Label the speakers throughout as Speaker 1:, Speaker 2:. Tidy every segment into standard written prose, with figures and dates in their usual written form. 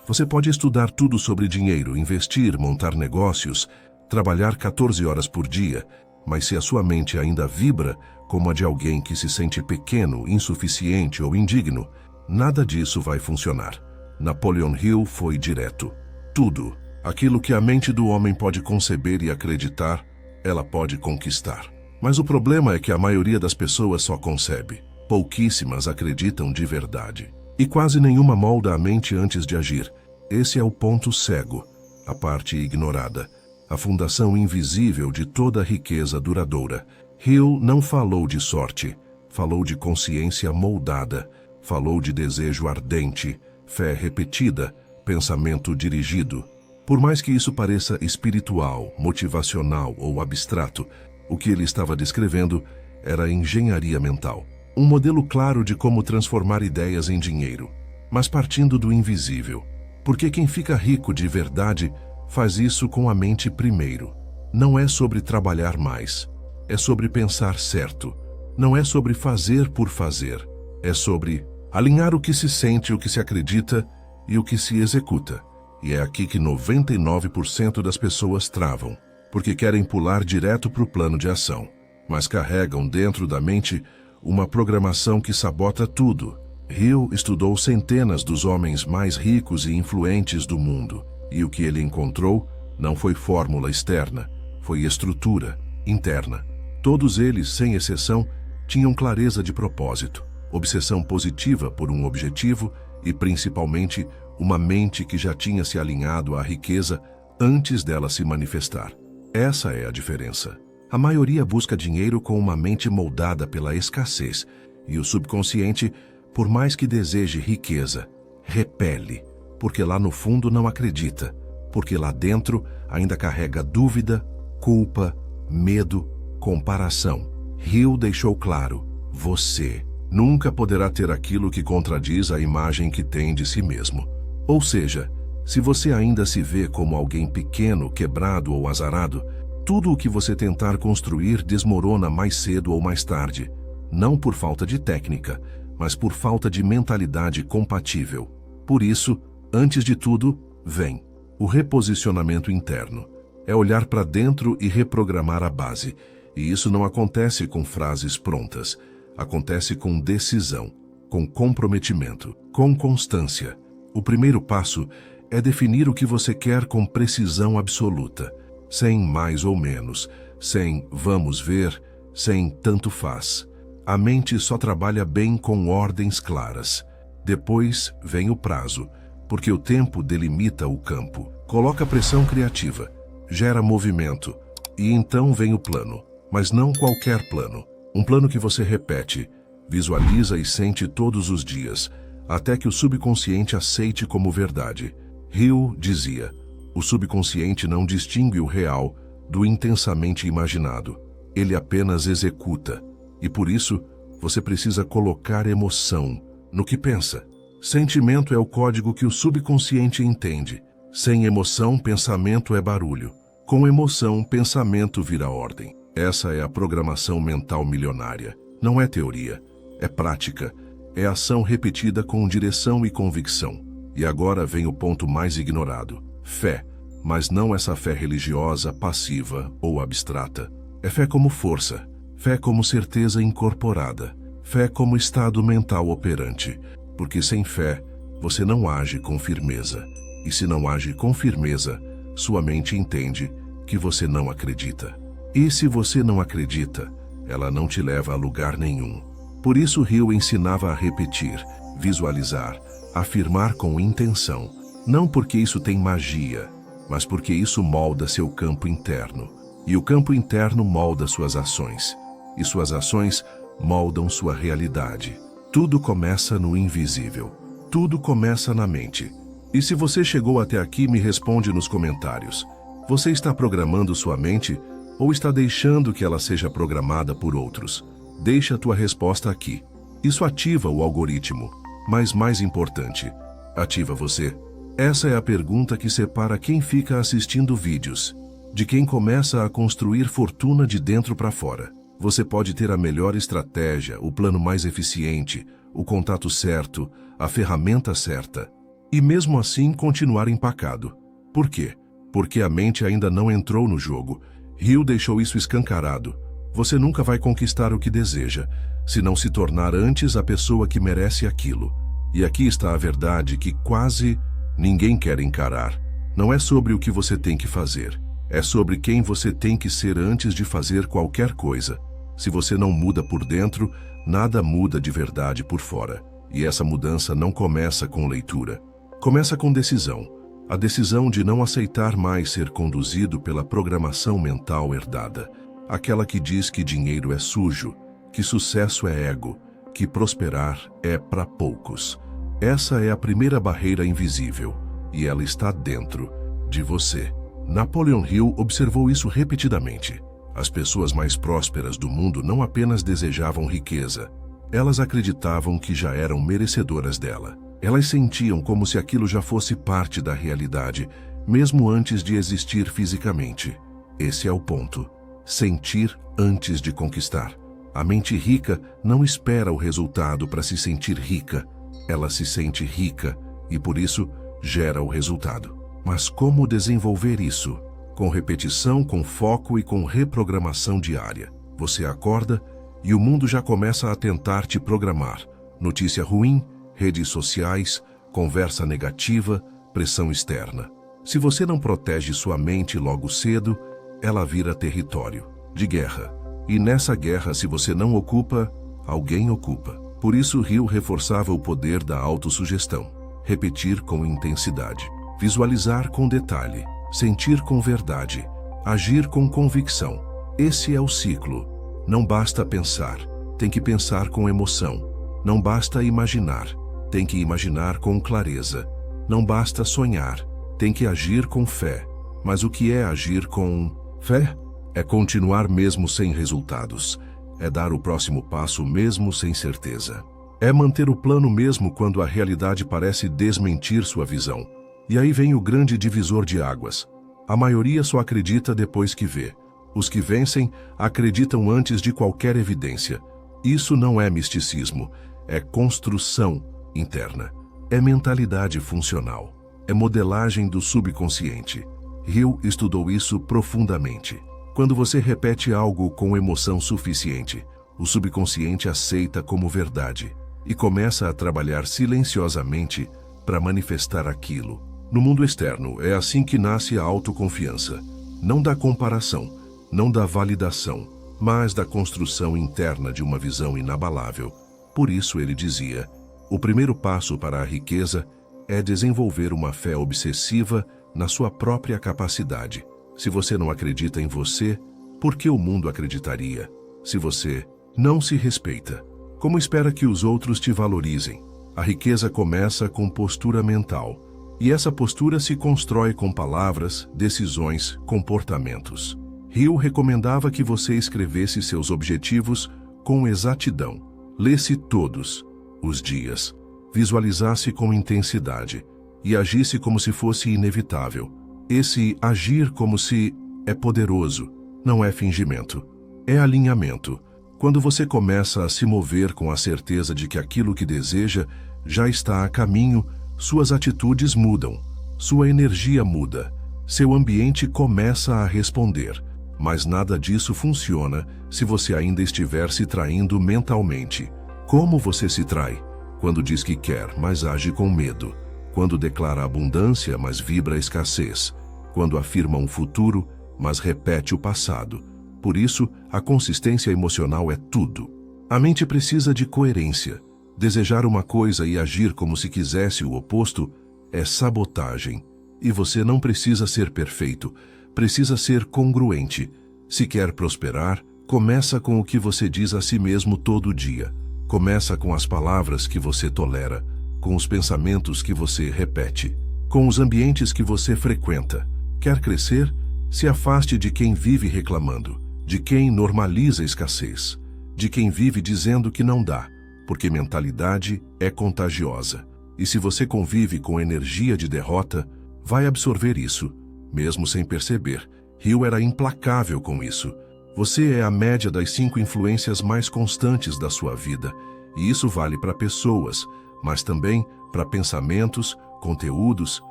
Speaker 1: Você pode estudar tudo sobre dinheiro, investir, montar negócios, trabalhar 14 horas por dia, mas se a sua mente ainda vibra como a de alguém que se sente pequeno, insuficiente ou indigno, nada disso vai funcionar. Napoleon Hill foi direto. Tudo, aquilo que a mente do homem pode conceber e acreditar, ela pode conquistar. Mas o problema é que a maioria das pessoas só concebe. Pouquíssimas acreditam de verdade. E quase nenhuma molda a mente antes de agir. Esse é o ponto cego, a parte ignorada, a fundação invisível de toda a riqueza duradoura. Hill não falou de sorte, falou de consciência moldada, falou de desejo ardente, fé repetida, pensamento dirigido. Por mais que isso pareça espiritual, motivacional ou abstrato, o que ele estava descrevendo era engenharia mental. Um modelo claro de como transformar ideias em dinheiro, mas partindo do invisível. Porque quem fica rico de verdade faz isso com a mente primeiro. Não é sobre trabalhar mais, é sobre pensar certo. Não é sobre fazer por fazer, é sobre alinhar o que se sente, o que se acredita e o que se executa. E é aqui que 99% das pessoas travam, porque querem pular direto para o plano de ação, mas carregam dentro da mente uma programação que sabota tudo. Hill estudou centenas dos homens mais ricos e influentes do mundo, e o que ele encontrou não foi fórmula externa, foi estrutura interna. Todos eles, sem exceção, tinham clareza de propósito, obsessão positiva por um objetivo e, principalmente, uma mente que já tinha se alinhado à riqueza antes dela se manifestar. Essa é a diferença. A maioria busca dinheiro com uma mente moldada pela escassez, e o subconsciente, por mais que deseje riqueza, repele, porque lá no fundo não acredita, porque lá dentro ainda carrega dúvida, culpa, medo, comparação. Hill deixou claro: você nunca poderá ter aquilo que contradiz a imagem que tem de si mesmo. Ou seja, se você ainda se vê como alguém pequeno, quebrado ou azarado, tudo o que você tentar construir desmorona mais cedo ou mais tarde, não por falta de técnica, mas por falta de mentalidade compatível. Por isso, antes de tudo, vem o reposicionamento interno. É olhar para dentro e reprogramar a base. E isso não acontece com frases prontas. Acontece com decisão, com comprometimento, com constância. O primeiro passo é definir o que você quer com precisão absoluta, sem mais ou menos, sem vamos ver, sem tanto faz. A mente só trabalha bem com ordens claras. Depois vem o prazo, porque o tempo delimita o campo, coloca pressão criativa, gera movimento, e então vem o plano, mas não qualquer plano. Um plano que você repete, visualiza e sente todos os dias, até que o subconsciente aceite como verdade. Hill dizia: o subconsciente não distingue o real do intensamente imaginado. Ele apenas executa. E por isso, você precisa colocar emoção no que pensa. Sentimento é o código que o subconsciente entende. Sem emoção, pensamento é barulho. Com emoção, pensamento vira ordem. Essa é a programação mental milionária. Não é teoria, é prática. É ação repetida com direção e convicção. E agora vem o ponto mais ignorado: fé. Mas não essa fé religiosa, passiva ou abstrata. É fé como força, fé como certeza incorporada, fé como estado mental operante. Porque sem fé, você não age com firmeza. E se não age com firmeza, sua mente entende que você não acredita. E se você não acredita, ela não te leva a lugar nenhum. Por isso Hill ensinava a repetir, visualizar, afirmar com intenção. Não porque isso tem magia, mas porque isso molda seu campo interno. E o campo interno molda suas ações. E suas ações moldam sua realidade. Tudo começa no invisível. Tudo começa na mente. E se você chegou até aqui, me responde nos comentários. Você está programando sua mente ou está deixando que ela seja programada por outros? Deixa a tua resposta aqui. Isso ativa o algoritmo, mas mais importante, ativa você. Essa é a pergunta que separa quem fica assistindo vídeos de quem começa a construir fortuna de dentro para fora. Você pode ter a melhor estratégia, o plano mais eficiente, o contato certo, a ferramenta certa. e mesmo assim continuar empacado. Por quê? Porque a mente ainda não entrou no jogo. Hill deixou isso escancarado. Você nunca vai conquistar o que deseja, se não se tornar antes a pessoa que merece aquilo. E aqui está a verdade que quase ninguém quer encarar. Não é sobre o que você tem que fazer. É sobre quem você tem que ser antes de fazer qualquer coisa. Se você não muda por dentro, nada muda de verdade por fora. E essa mudança não começa com leitura. Começa com decisão. A decisão de não aceitar mais ser conduzido pela programação mental herdada. Aquela que diz que dinheiro é sujo, que sucesso é ego, que prosperar é para poucos. Essa é a primeira barreira invisível, e ela está dentro de você. Napoleon Hill observou isso repetidamente. As pessoas mais prósperas do mundo não apenas desejavam riqueza, elas acreditavam que já eram merecedoras dela. Elas sentiam como se aquilo já fosse parte da realidade, mesmo antes de existir fisicamente. Esse é o ponto. Sentir antes de conquistar. A mente rica não espera o resultado para se sentir rica. Ela se sente rica e, por isso, gera o resultado. Mas como desenvolver isso? Com repetição, com foco e com reprogramação diária. Você acorda e o mundo já começa a tentar te programar. Notícia ruim, redes sociais, conversa negativa, pressão externa. Se você não protege sua mente logo cedo, ela vira território de guerra. E nessa guerra, se você não ocupa, alguém ocupa. Por isso, Hill reforçava o poder da autossugestão. Repetir com intensidade. Visualizar com detalhe. Sentir com verdade. Agir com convicção. Esse é o ciclo. Não basta pensar. Tem que pensar com emoção. Não basta imaginar. Tem que imaginar com clareza. Não basta sonhar. Tem que agir com fé. Mas o que é agir com fé? É continuar mesmo sem resultados. É dar o próximo passo mesmo sem certeza. É manter o plano mesmo quando a realidade parece desmentir sua visão. E aí vem o grande divisor de águas. A maioria só acredita depois que vê. Os que vencem acreditam antes de qualquer evidência. Isso não é misticismo, é construção interna. É mentalidade funcional. É modelagem do subconsciente. Hill estudou isso profundamente. Quando você repete algo com emoção suficiente, o subconsciente aceita como verdade e começa a trabalhar silenciosamente para manifestar aquilo. No mundo externo, é assim que nasce a autoconfiança. Não da comparação, não da validação, mas da construção interna de uma visão inabalável. Por isso ele dizia, o primeiro passo para a riqueza é desenvolver uma fé obsessiva na sua própria capacidade. Se você não acredita em você, por que o mundo acreditaria? Se você não se respeita, como espera que os outros te valorizem? A riqueza começa com postura mental, e essa postura se constrói com palavras, decisões, comportamentos. Hill recomendava que você escrevesse seus objetivos com exatidão, lesse todos os dias, visualizasse com intensidade e agisse como se fosse inevitável. Esse agir como se é poderoso, não é fingimento, é alinhamento. Quando você começa a se mover com a certeza de que aquilo que deseja já está a caminho, suas atitudes mudam, sua energia muda, seu ambiente começa a responder. Mas nada disso funciona se você ainda estiver se traindo mentalmente. Como você se trai? Quando diz que quer, mas age com medo. Quando declara abundância, mas vibra escassez. Quando afirma um futuro, mas repete o passado. Por isso, a consistência emocional é tudo. A mente precisa de coerência. Desejar uma coisa e agir como se quisesse o oposto é sabotagem. E você não precisa ser perfeito, precisa ser congruente. Se quer prosperar, começa com o que você diz a si mesmo todo dia. Começa com as palavras que você tolera, com os pensamentos que você repete, com os ambientes que você frequenta. Quer crescer? Se afaste de quem vive reclamando, de quem normaliza a escassez, de quem vive dizendo que não dá, porque mentalidade é contagiosa. E se você convive com energia de derrota, vai absorver isso, mesmo sem perceber. Hill era implacável com isso. Você é a média das 5 influências mais constantes da sua vida, e isso vale para pessoas, mas também para pensamentos, conteúdos,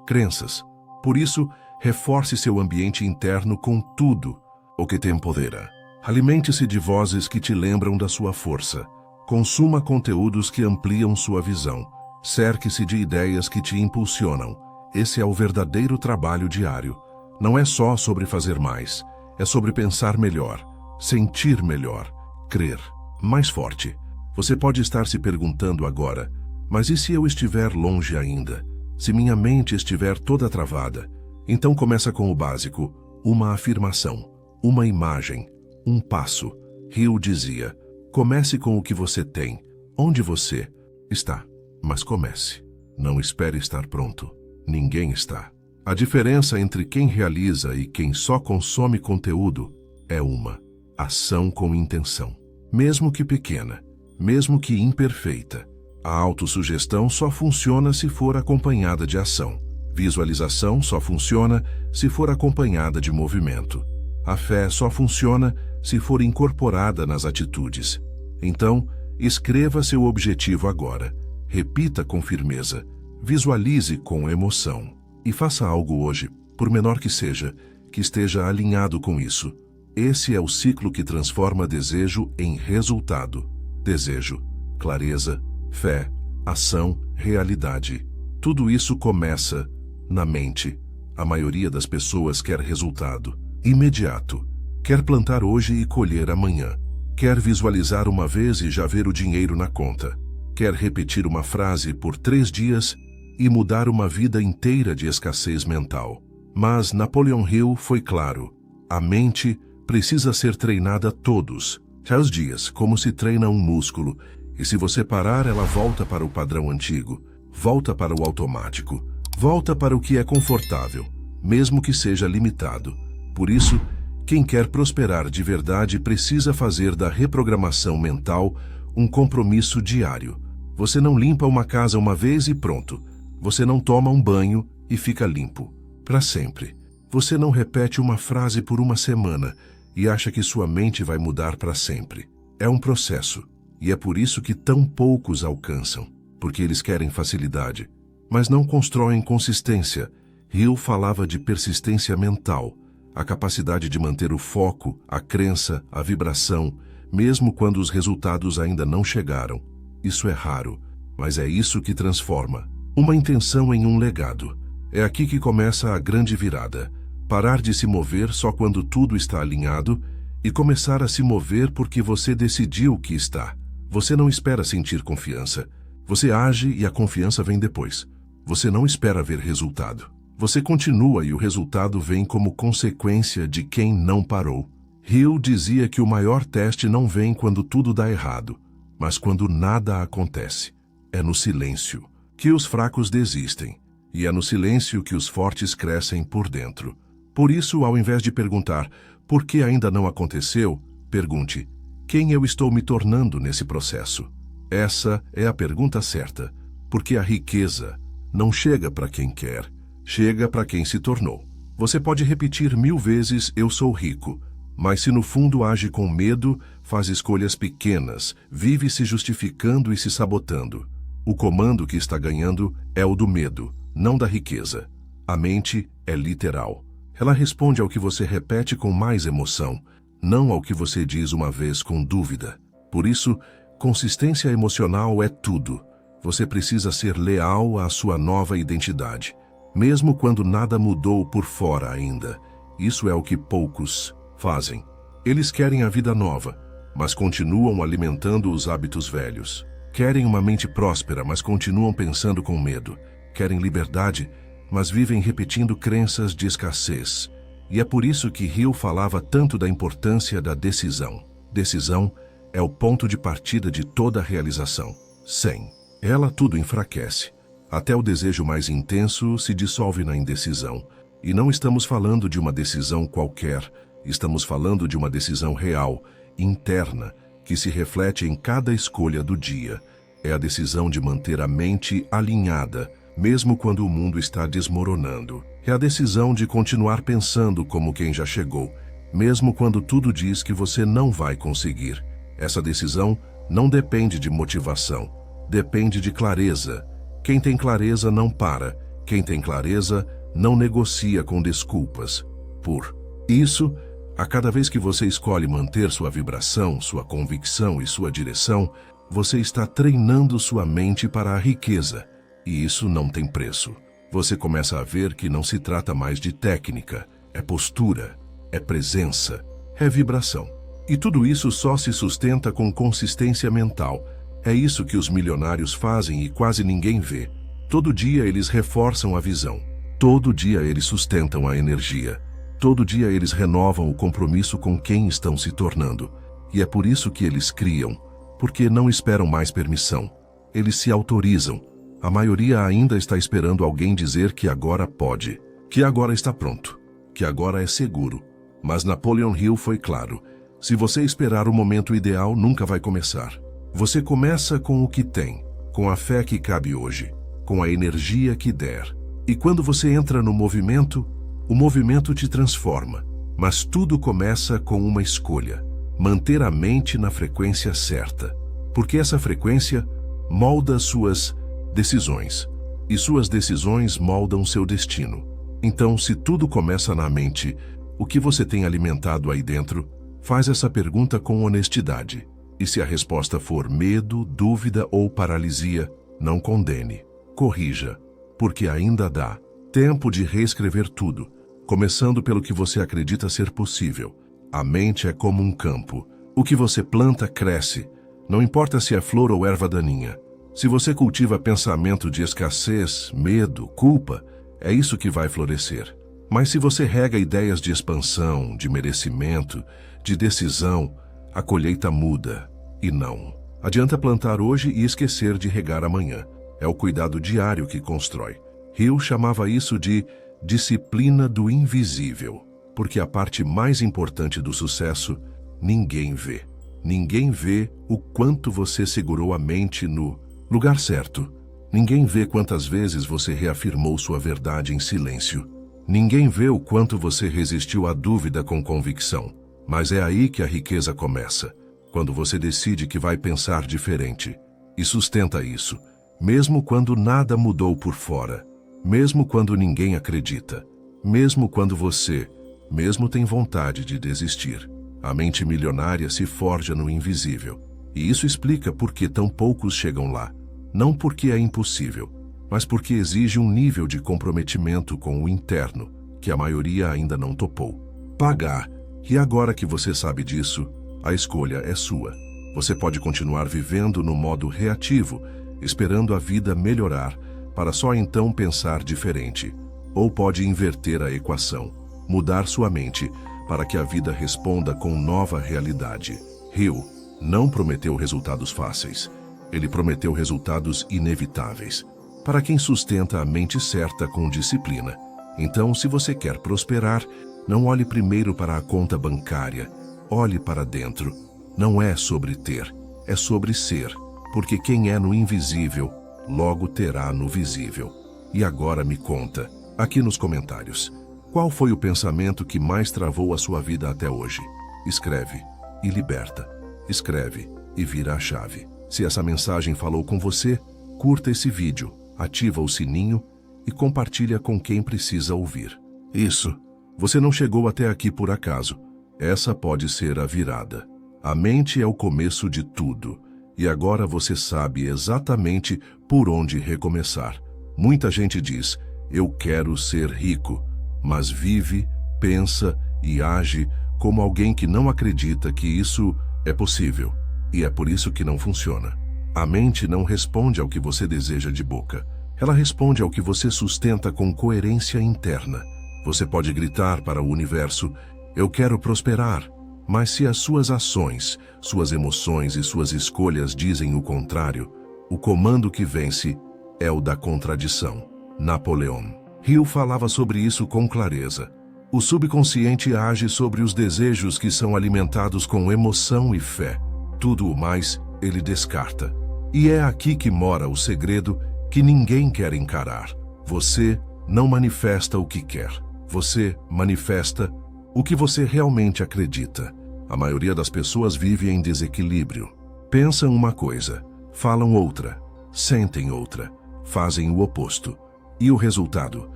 Speaker 1: crenças. Por isso, reforce seu ambiente interno com tudo o que te empodera. Alimente-se de vozes que te lembram da sua força. Consuma conteúdos que ampliam sua visão. Cerque-se de ideias que te impulsionam. Esse é o verdadeiro trabalho diário. Não é só sobre fazer mais. É sobre pensar melhor, sentir melhor, crer mais forte. Você pode estar se perguntando agora, mas e se eu estiver longe ainda? Se minha mente estiver toda travada? Então começa com o básico, uma afirmação, uma imagem, um passo. Hill dizia, comece com o que você tem, onde você está. Mas comece. Não espere estar pronto. Ninguém está. A diferença entre quem realiza e quem só consome conteúdo é uma ação com intenção. Mesmo que pequena, mesmo que imperfeita, a autossugestão só funciona se for acompanhada de ação. Visualização só funciona se for acompanhada de movimento. A fé só funciona se for incorporada nas atitudes. Então, escreva seu objetivo agora. Repita com firmeza. Visualize com emoção. E faça algo hoje, por menor que seja, que esteja alinhado com isso. Esse é o ciclo que transforma desejo em resultado. Desejo, clareza, fé, ação, realidade. Tudo isso começa na mente. A maioria das pessoas quer resultado imediato. Quer plantar hoje e colher amanhã. Quer visualizar uma vez e já ver o dinheiro na conta. Quer repetir uma frase por 3 dias e mudar uma vida inteira de escassez mental. Mas Napoleon Hill foi claro. A mente precisa ser treinada todos os dias, como se treina um músculo. E se você parar, ela volta para o padrão antigo. Volta para o automático. Volta para o que é confortável, mesmo que seja limitado. Por isso, quem quer prosperar de verdade precisa fazer da reprogramação mental um compromisso diário. Você não limpa uma casa uma vez e pronto. Você não toma um banho e fica limpo. Para sempre. Você não repete uma frase por uma semana e acha que sua mente vai mudar para sempre. É um processo. E é por isso que tão poucos alcançam. Porque eles querem facilidade. Mas não constroem consistência. Hill falava de persistência mental. A capacidade de manter o foco, a crença, a vibração, mesmo quando os resultados ainda não chegaram. Isso é raro, mas é isso que transforma uma intenção em um legado. É aqui que começa a grande virada. Parar de se mover só quando tudo está alinhado e começar a se mover porque você decidiu que está. Você não espera sentir confiança. Você age e a confiança vem depois. Você não espera ver resultado. Você continua e o resultado vem como consequência de quem não parou. Hill dizia que o maior teste não vem quando tudo dá errado, mas quando nada acontece. É no silêncio que os fracos desistem, e é no silêncio que os fortes crescem por dentro. Por isso, ao invés de perguntar por que ainda não aconteceu, pergunte quem eu estou me tornando nesse processo. Essa é a pergunta certa, porque a riqueza não chega para quem quer, chega para quem se tornou. Você pode repetir 1000 vezes eu sou rico, mas se no fundo age com medo, faz escolhas pequenas, vive se justificando e se sabotando. O comando que está ganhando é o do medo, não da riqueza. A mente é literal. Ela responde ao que você repete com mais emoção, não ao que você diz uma vez com dúvida. Por isso, consistência emocional é tudo. Você precisa ser leal à sua nova identidade, mesmo quando nada mudou por fora ainda. Isso é o que poucos fazem. Eles querem a vida nova, mas continuam alimentando os hábitos velhos. Querem uma mente próspera, mas continuam pensando com medo. Querem liberdade, mas vivem repetindo crenças de escassez. E é por isso que Hill falava tanto da importância da decisão. Decisão é o ponto de partida de toda realização. Sem ela, tudo enfraquece. Até o desejo mais intenso se dissolve na indecisão. E não estamos falando de uma decisão qualquer. Estamos falando de uma decisão real, interna, que se reflete em cada escolha do dia. É a decisão de manter a mente alinhada, mesmo quando o mundo está desmoronando. É a decisão de continuar pensando como quem já chegou, mesmo quando tudo diz que você não vai conseguir. Essa decisão não depende de motivação, depende de clareza. Quem tem clareza não para. Quem tem clareza não negocia com desculpas. Por isso, a cada vez que você escolhe manter sua vibração, sua convicção e sua direção, você está treinando sua mente para a riqueza. E isso não tem preço. Você começa a ver que não se trata mais de técnica, é postura, é presença, é vibração. E tudo isso só se sustenta com consistência mental. É isso que os milionários fazem e quase ninguém vê. Todo dia eles reforçam a visão. Todo dia eles sustentam a energia. Todo dia eles renovam o compromisso com quem estão se tornando. E é por isso que eles criam, porque não esperam mais permissão. Eles se autorizam. A maioria ainda está esperando alguém dizer que agora pode, que agora está pronto, que agora é seguro. Mas Napoleon Hill foi claro: se você esperar o momento ideal, nunca vai começar. Você começa com o que tem, com a fé que cabe hoje, com a energia que der. E quando você entra no movimento, o movimento te transforma. Mas tudo começa com uma escolha: manter a mente na frequência certa. Porque essa frequência molda suas decisões. E suas decisões moldam seu destino. Então, se tudo começa na mente, o que você tem alimentado aí dentro? Faz essa pergunta com honestidade. E se a resposta for medo, dúvida ou paralisia, não condene. Corrija, porque ainda dá tempo de reescrever tudo, começando pelo que você acredita ser possível. A mente é como um campo. O que você planta cresce, não importa se é flor ou erva daninha. Se você cultiva pensamento de escassez, medo, culpa, é isso que vai florescer. Mas se você rega ideias de expansão, de merecimento, de decisão, a colheita muda. E não adianta plantar hoje e esquecer de regar amanhã. É o cuidado diário que constrói. Hill chamava isso de disciplina do invisível, porque a parte mais importante do sucesso ninguém vê. Ninguém vê o quanto você segurou a mente no lugar certo. Ninguém vê quantas vezes você reafirmou sua verdade em silêncio. Ninguém vê o quanto você resistiu à dúvida com convicção. Mas é aí que a riqueza começa, quando você decide que vai pensar diferente. E sustenta isso, mesmo quando nada mudou por fora, mesmo quando ninguém acredita, mesmo quando você mesmo tem vontade de desistir. A mente milionária se forja no invisível. E isso explica por que tão poucos chegam lá. Não porque é impossível, mas porque exige um nível de comprometimento com o interno, que a maioria ainda não topou. Pagar. E agora que você sabe disso, a escolha é sua. Você pode continuar vivendo no modo reativo, esperando a vida melhorar, para só então pensar diferente. Ou pode inverter a equação, mudar sua mente, para que a vida responda com nova realidade. Hill não prometeu resultados fáceis. Ele prometeu resultados inevitáveis, para quem sustenta a mente certa com disciplina. Então, se você quer prosperar, não olhe primeiro para a conta bancária, olhe para dentro. Não é sobre ter, é sobre ser, porque quem é no invisível, logo terá no visível. E agora me conta, aqui nos comentários, qual foi o pensamento que mais travou a sua vida até hoje? Escreve e liberta. Escreve e vira a chave. Se essa mensagem falou com você, curta esse vídeo, ativa o sininho e compartilha com quem precisa ouvir. Isso, você não chegou até aqui por acaso. Essa pode ser a virada. A mente é o começo de tudo, e agora você sabe exatamente por onde recomeçar. Muita gente diz, eu quero ser rico, mas vive, pensa e age como alguém que não acredita que isso é possível. E é por isso que não funciona. A mente não responde ao que você deseja de boca. Ela responde ao que você sustenta com coerência interna. Você pode gritar para o universo, eu quero prosperar. Mas se as suas ações, suas emoções e suas escolhas dizem o contrário, o comando que vence é o da contradição. Napoleon Hill falava sobre isso com clareza. O subconsciente age sobre os desejos que são alimentados com emoção e fé. Tudo o mais, ele descarta. E é aqui que mora o segredo que ninguém quer encarar. Você não manifesta o que quer. Você manifesta o que você realmente acredita. A maioria das pessoas vive em desequilíbrio. Pensam uma coisa, falam outra, sentem outra. fazem o oposto. E o resultado?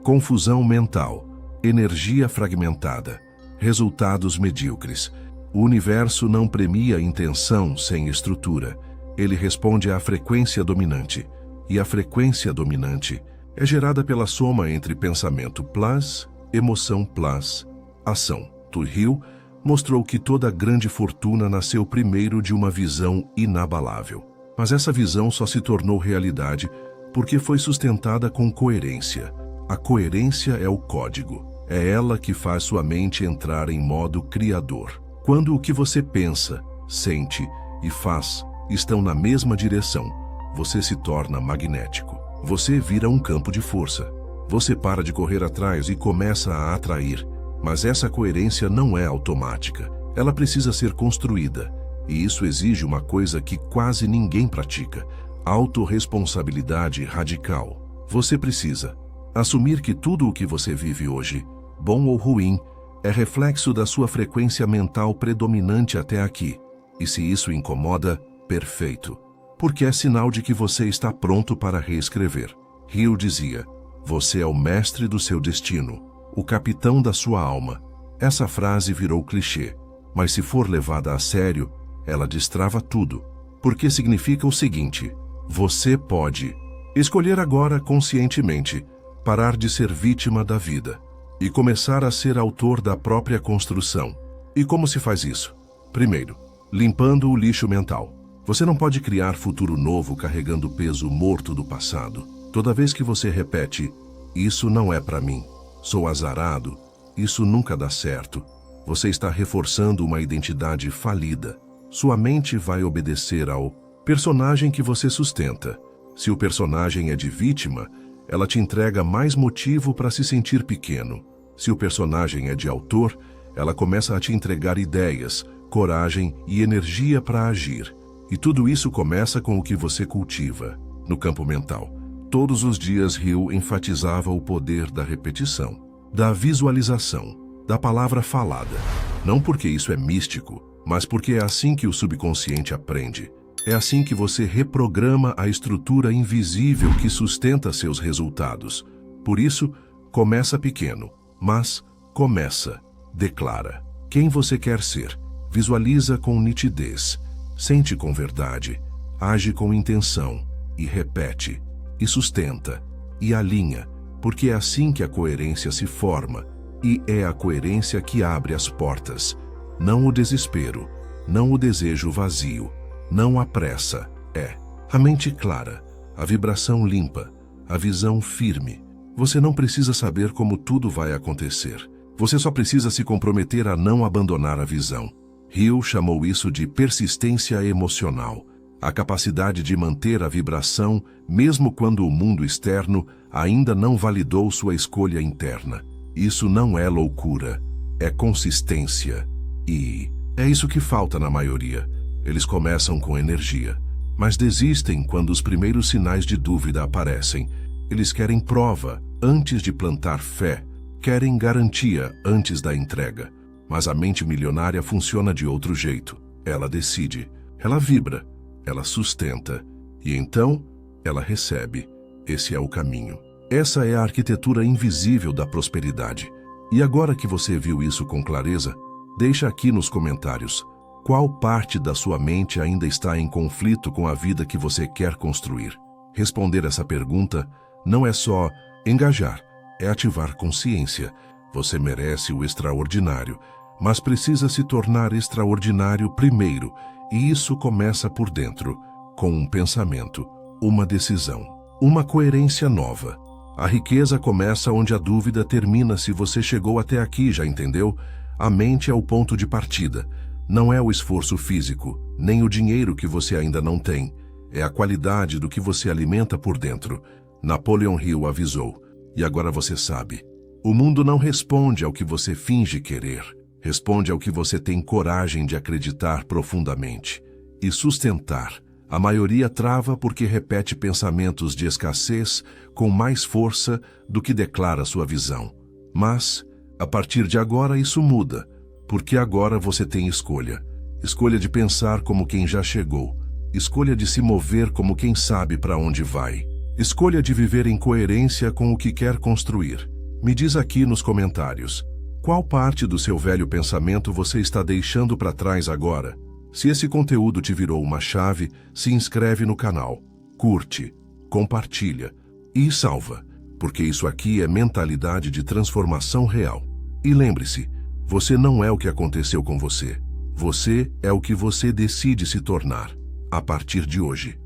Speaker 1: Confusão mental, energia fragmentada, resultados medíocres. O universo não premia intenção sem estrutura. Ele responde à frequência dominante. E a frequência dominante é gerada pela soma entre pensamento plus, emoção plus, ação. Hill mostrou que toda grande fortuna nasceu primeiro de uma visão inabalável. Mas essa visão só se tornou realidade porque foi sustentada com coerência. A coerência é o código. É ela que faz sua mente entrar em modo criador. Quando o que você pensa, sente e faz estão na mesma direção, você se torna magnético. Você vira um campo de força. Você para de correr atrás e começa a atrair. Mas essa coerência não é automática. Ela precisa ser construída. E isso exige uma coisa que quase ninguém pratica: autorresponsabilidade radical. Você precisa assumir que tudo o que você vive hoje, bom ou ruim, é reflexo da sua frequência mental predominante até aqui. E se isso incomoda, perfeito. Porque é sinal de que você está pronto para reescrever. Hill dizia: você é o mestre do seu destino, o capitão da sua alma. Essa frase virou clichê, mas se for levada a sério, ela destrava tudo. Porque significa o seguinte: você pode escolher agora conscientemente parar de ser vítima da vida e começar a ser autor da própria construção. E como se faz isso? Primeiro, limpando o lixo mental. Você não pode criar futuro novo carregando o peso morto do passado. Toda vez que você repete: isso não é para mim, sou azarado, isso nunca dá certo, você está reforçando uma identidade falida. Sua mente vai obedecer ao personagem que você sustenta. Se o personagem é de vítima, ela te entrega mais motivo para se sentir pequeno. Se o personagem é de autor, ela começa a te entregar ideias, coragem e energia para agir. E tudo isso começa com o que você cultiva no campo mental. Todos os dias Hill enfatizava o poder da repetição, da visualização, da palavra falada. Não porque isso é místico, mas porque é assim que o subconsciente aprende. É assim que você reprograma a estrutura invisível que sustenta seus resultados. Por isso, começa pequeno, mas começa. Declara quem você quer ser. Visualiza com nitidez. Sente com verdade. Age com intenção. E repete. E sustenta. E alinha. Porque é assim que a coerência se forma. E é a coerência que abre as portas. Não o desespero. Não o desejo vazio. Não a pressa, é a mente clara, a vibração limpa, a visão firme. Você não precisa saber como tudo vai acontecer. Você só precisa se comprometer a não abandonar a visão. Hill chamou isso de persistência emocional, a capacidade de manter a vibração mesmo quando o mundo externo ainda não validou sua escolha interna. Isso não é loucura, é consistência. E é isso que falta na maioria. Eles começam com energia, mas desistem quando os primeiros sinais de dúvida aparecem. Eles querem prova antes de plantar fé, querem garantia antes da entrega. Mas a mente milionária funciona de outro jeito. Ela decide, ela vibra, ela sustenta e então ela recebe. Esse é o caminho. Essa é a arquitetura invisível da prosperidade. E agora que você viu isso com clareza, deixa aqui nos comentários qual parte da sua mente ainda está em conflito com a vida que você quer construir. Responder essa pergunta não é só engajar, é ativar consciência. Você merece o extraordinário, mas precisa se tornar extraordinário primeiro, e isso começa por dentro, com um pensamento, uma decisão, uma coerência nova. A riqueza começa onde a dúvida termina. Se você chegou até aqui, já entendeu? A mente é o ponto de partida. Não é o esforço físico, nem o dinheiro que você ainda não tem. É a qualidade do que você alimenta por dentro. Napoleon Hill avisou. E agora você sabe. O mundo não responde ao que você finge querer. Responde ao que você tem coragem de acreditar profundamente. E sustentar. A maioria trava porque repete pensamentos de escassez com mais força do que declara sua visão. Mas, a partir de agora, isso muda. Porque agora você tem escolha. Escolha de pensar como quem já chegou. Escolha de se mover como quem sabe para onde vai. Escolha de viver em coerência com o que quer construir. Me diz aqui nos comentários, qual parte do seu velho pensamento você está deixando para trás agora? Se esse conteúdo te virou uma chave, se inscreve no canal, curte, compartilha e salva, porque isso aqui é mentalidade de transformação real. E lembre-se, você não é o que aconteceu com você. Você é o que você decide se tornar a partir de hoje.